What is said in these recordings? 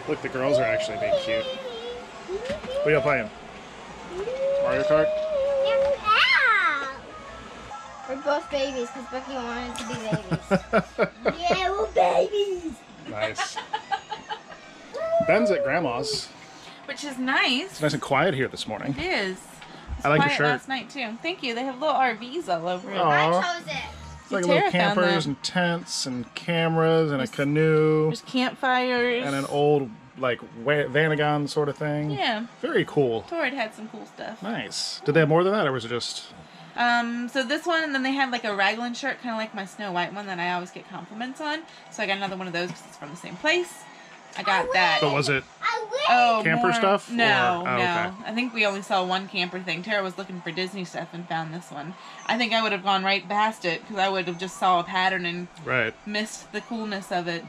Look, the girls are actually being cute. What are y'all playing? Mario Kart? Yeah. We're both babies because Becky wanted to be babies. Yeah, we're babies. Nice. Ben's at Grandma's. Which is nice. It's nice and quiet here this morning. It is. I like the quiet shirt. Last night too. Thank you. They have little RVs all over it. Aww. I chose it. It's like little campers and tents and cameras and a canoe. There's campfires. And an old, like, Vanagon sort of thing. Yeah. Very cool. Torrid had some cool stuff. Nice. Did they have more than that, or was it just... So this one, and then they had like a raglan shirt, kind of like my Snow White one that I always get compliments on. So I got another one of those because it's from the same place. I got that. But was it camper stuff? No, or... no. Okay. I think we only saw one camper thing. Tara was looking for Disney stuff and found this one. I think I would have gone right past it because I would have just saw a pattern and missed the coolness of it.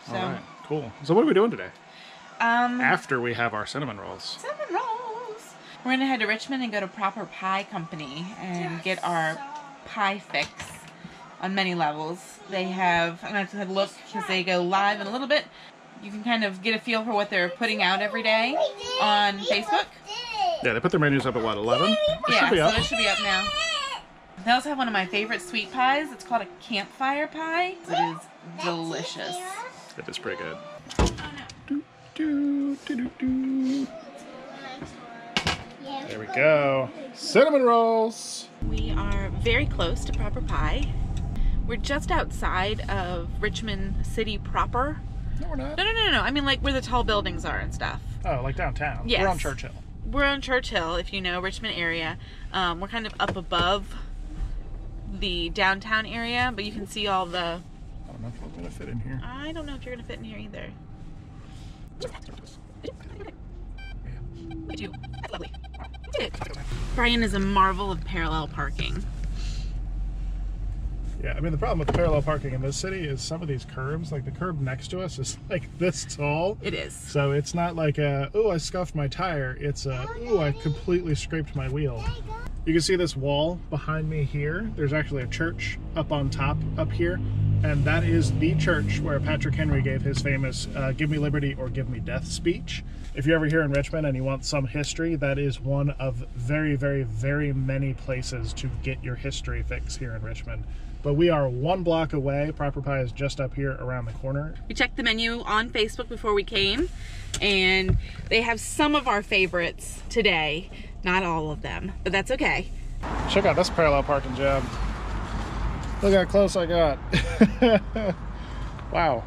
So. All right, cool. So what are we doing today? After we have our cinnamon rolls. Cinnamon rolls. We're gonna head to Richmond and go to Proper Pie Company and get our pie fix on many levels. They have, I'm gonna have to look because they go live in a little bit. You can kind of get a feel for what they're putting out every day on Facebook. Yeah, they put their menus up at what, 11? Yeah, so it should be up now. They also have one of my favorite sweet pies. It's called a campfire pie. It is delicious. It is pretty good. There we go. Cinnamon rolls. We are very close to Proper Pie. We're just outside of Richmond City proper. No, we're not. No. I mean, like where the tall buildings are and stuff. Oh, like downtown. Yes. We're on Churchill. We're on Churchill, if you know, Richmond area. We're kind of up above the downtown area, but you can see all the... I don't know if I'm going to fit in here. I don't know if you're going to fit in here either. I do. That's lovely. Brian is a marvel of parallel parking. Yeah, I mean, the problem with the parallel parking in this city is some of these curbs, like the curb next to us is like this tall. It is. So it's not like a, oh, I scuffed my tire. It's a, oh, I completely scraped my wheel. You can see this wall behind me here. There's actually a church up on top up here. And that is the church where Patrick Henry gave his famous give me liberty or give me death speech. If you're ever here in Richmond and you want some history, that is one of very, very, very many places to get your history fix here in Richmond. But we are 1 block away. Proper Pie is just up here around the corner. We checked the menu on Facebook before we came, and they have some of our favorites today. Not all of them, but that's okay. Check out this parallel parking job. Look how close I got. Wow.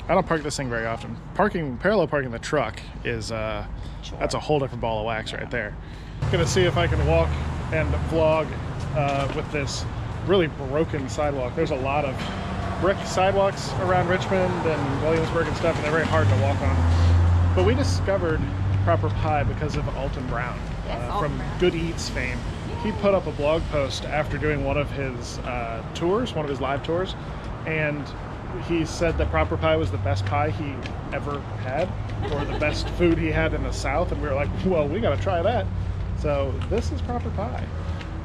I don't park this thing very often. Parallel parking the truck is, that's a whole different ball of wax right there. I'm gonna see if I can walk and vlog with this really broken sidewalk. There's a lot of brick sidewalks around Richmond and Williamsburg and stuff, and they're very hard to walk on. But we discovered Proper Pie because of Alton Brown, from Good Eats fame. He put up a blog post after doing one of his tours, one of his live tours, and he said that Proper Pie was the best pie he ever had, or the best food he had in the South, and we were like, well, we gotta try that. So this is Proper Pie.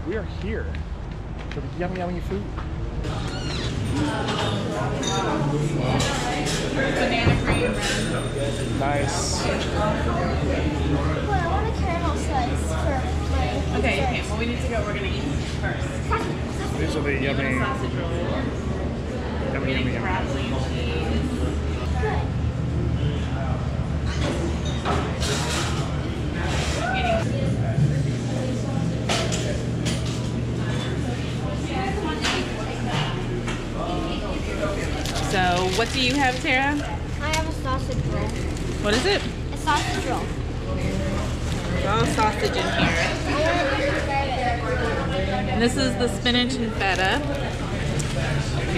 We are here for the yummy, yummy food. Banana cream. Nice. Well, I want a caramel slice for my... Okay, well we need to go, we're gonna eat first. These are the yummy, Sausage roll. yummy, yummy, yummy. Broccoli and cheese. Good. So, what do you have, Tara? I have a sausage roll. What is it? A sausage roll. There's all sausage in here. And this is the spinach and feta.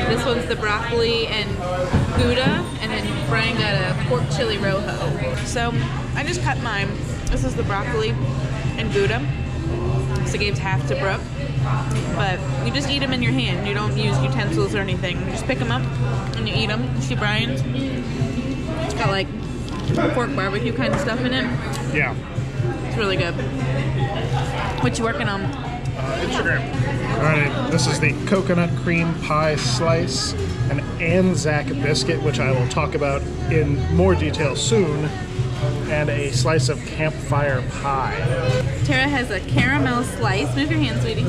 This one's the broccoli and Gouda. And then Brian got a pork chili rojo. So I just cut mine. This is the broccoli and Gouda. So I gave half to Brooke. But you just eat them in your hand. You don't use utensils or anything. You just pick them up and you eat them. You see Brian's? It's got like pork barbecue kind of stuff in it. Yeah. It's really good. What you working on? Instagram. Alright, this is the coconut cream pie slice, an Anzac biscuit, which I will talk about in more detail soon, and a slice of campfire pie. Tara has a caramel slice. Move your hand, sweetie.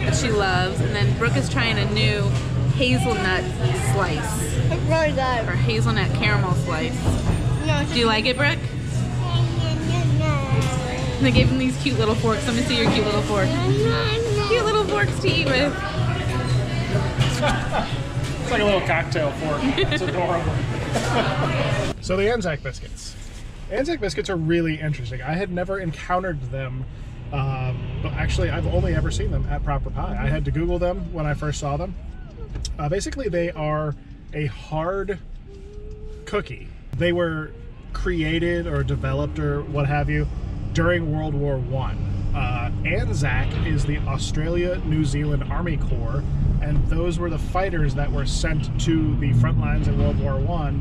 That she loves. And then Brooke is trying a new hazelnut slice. It's really good. Or hazelnut caramel slice. No, Do you like it, Brooke? They gave him these cute little forks. Let me see your cute little fork. Cute little forks to eat with. It's like a little cocktail fork. It's adorable. So the Anzac biscuits. Anzac biscuits are really interesting. I had never encountered them, but actually I've only ever seen them at Proper Pie. I had to Google them when I first saw them. Basically they are a hard cookie. They were created or developed or what have you during World War I. Anzac is the Australia-New Zealand Army Corps, and those were the fighters that were sent to the front lines in World War I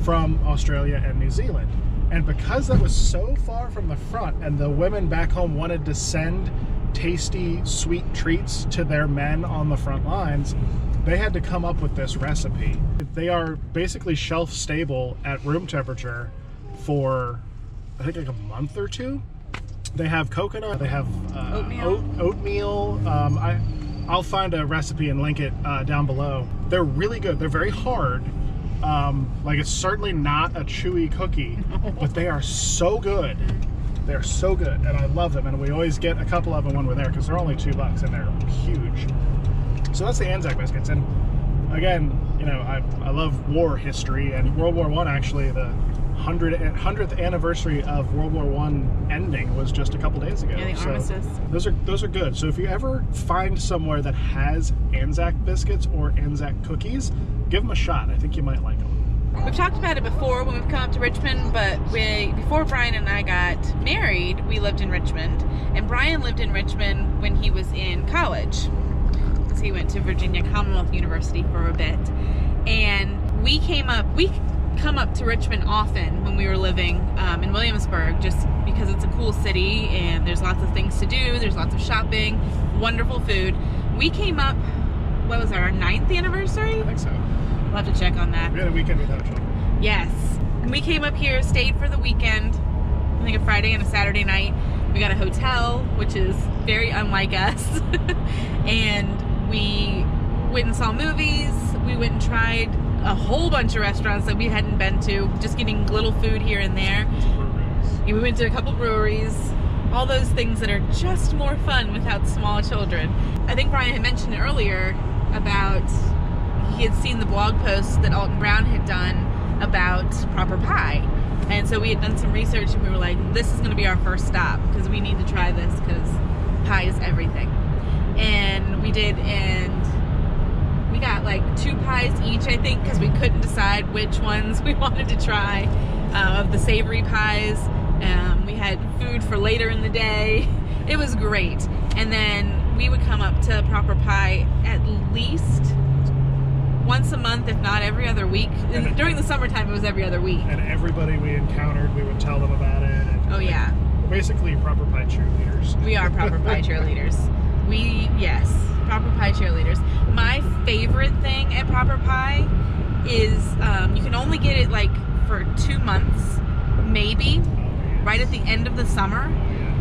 from Australia and New Zealand. And because that was so far from the front and the women back home wanted to send tasty, sweet treats to their men on the front lines, they had to come up with this recipe. They are basically shelf stable at room temperature for I think like a month or two. They have coconut, they have oatmeal. I'll find a recipe and link it down below. They're really good. They're very hard. Like it's certainly not a chewy cookie, but they are so good. They're so good, and I love them. And we always get a couple of them when we're there because they're only $2 and they're huge. So that's the Anzac biscuits. And again, you know, I love war history, and World War I actually, the 100th anniversary of World War I ending was just a couple days ago. Yeah, the armistice. So those are good. So if you ever find somewhere that has Anzac biscuits or Anzac cookies, give them a shot. I think you might like them. We've talked about it before when we've come up to Richmond, but before Brian and I got married, we lived in Richmond, and Brian lived in Richmond when he was in college. Because he went to Virginia Commonwealth University for a bit, and we come up to Richmond often when we were living in Williamsburg, just because it's a cool city and there's lots of things to do, there's lots of shopping, wonderful food. We came up, what was our 9th anniversary? I think so. We'll have to check on that. We had a weekend without you. Yes. We came up here, stayed for the weekend, I think a Friday and a Saturday night. We got a hotel, which is very unlike us. And we went and saw movies. We went and tried a whole bunch of restaurants that we hadn't been to, just getting little food here and there. We went to a couple breweries, all those things that are just more fun without small children. I think Brian had mentioned earlier about he had seen the blog post that Alton Brown had done about Proper Pie. And so we had done some research and we were like, this is going to be our first stop because we need to try this because pie is everything. And we did, and we got like 2 pies each, I think, because we couldn't decide which ones we wanted to try of the savory pies. We had food for later in the day. It was great. And then we would come up to Proper Pie at least once a month, if not every other week. During the summertime, it was every other week. And everybody we encountered, we would tell them about it. And oh, yeah. Basically, Proper Pie cheerleaders. We are Proper Pie cheerleaders. Yes, Proper Pie cheerleaders. My favorite thing at Proper Pie is you can only get it like for 2 months, maybe, right at the end of the summer,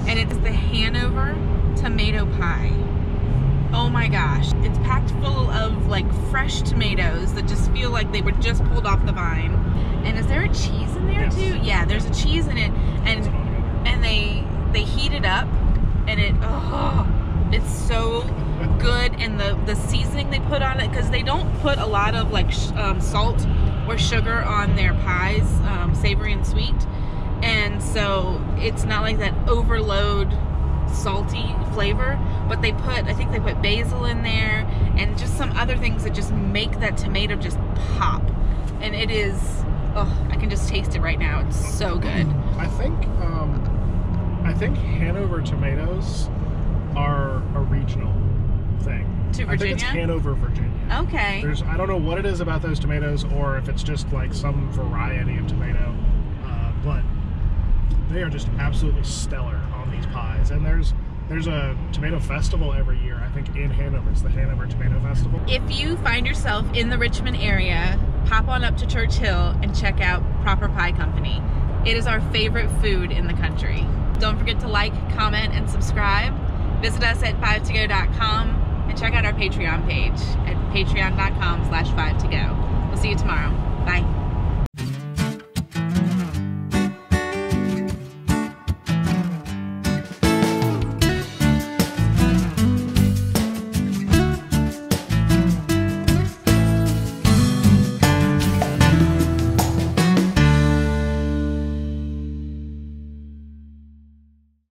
and it's the Hanover tomato pie. Oh my gosh, it's packed full of like fresh tomatoes that just feel like they were just pulled off the vine. And is there a cheese in there too? Yeah, there's a cheese in it, and they heat it up, and it's so good. And the seasoning they put on it, because they don't put a lot of like salt or sugar on their pies, savory and sweet, and so it's not like that overload salty flavor, but I think they put basil in there and just some other things that just make that tomato just pop. And it is Oh, I can just taste it right now. It's so good. I think Hanover tomatoes are a regional thing. To Virginia? I think it's Hanover, Virginia. Okay. I don't know what it is about those tomatoes, or if it's just like some variety of tomato, but they are just absolutely stellar on these pies. And there's a tomato festival every year, I think, in Hanover. It's the Hanover Tomato Festival. If you find yourself in the Richmond area, pop on up to Church Hill and check out Proper Pie Company. It is our favorite food in the country. Don't forget to like, comment, and subscribe. Visit us at 5togo.com and check out our Patreon page at patreon.com/5togo. We'll see you tomorrow.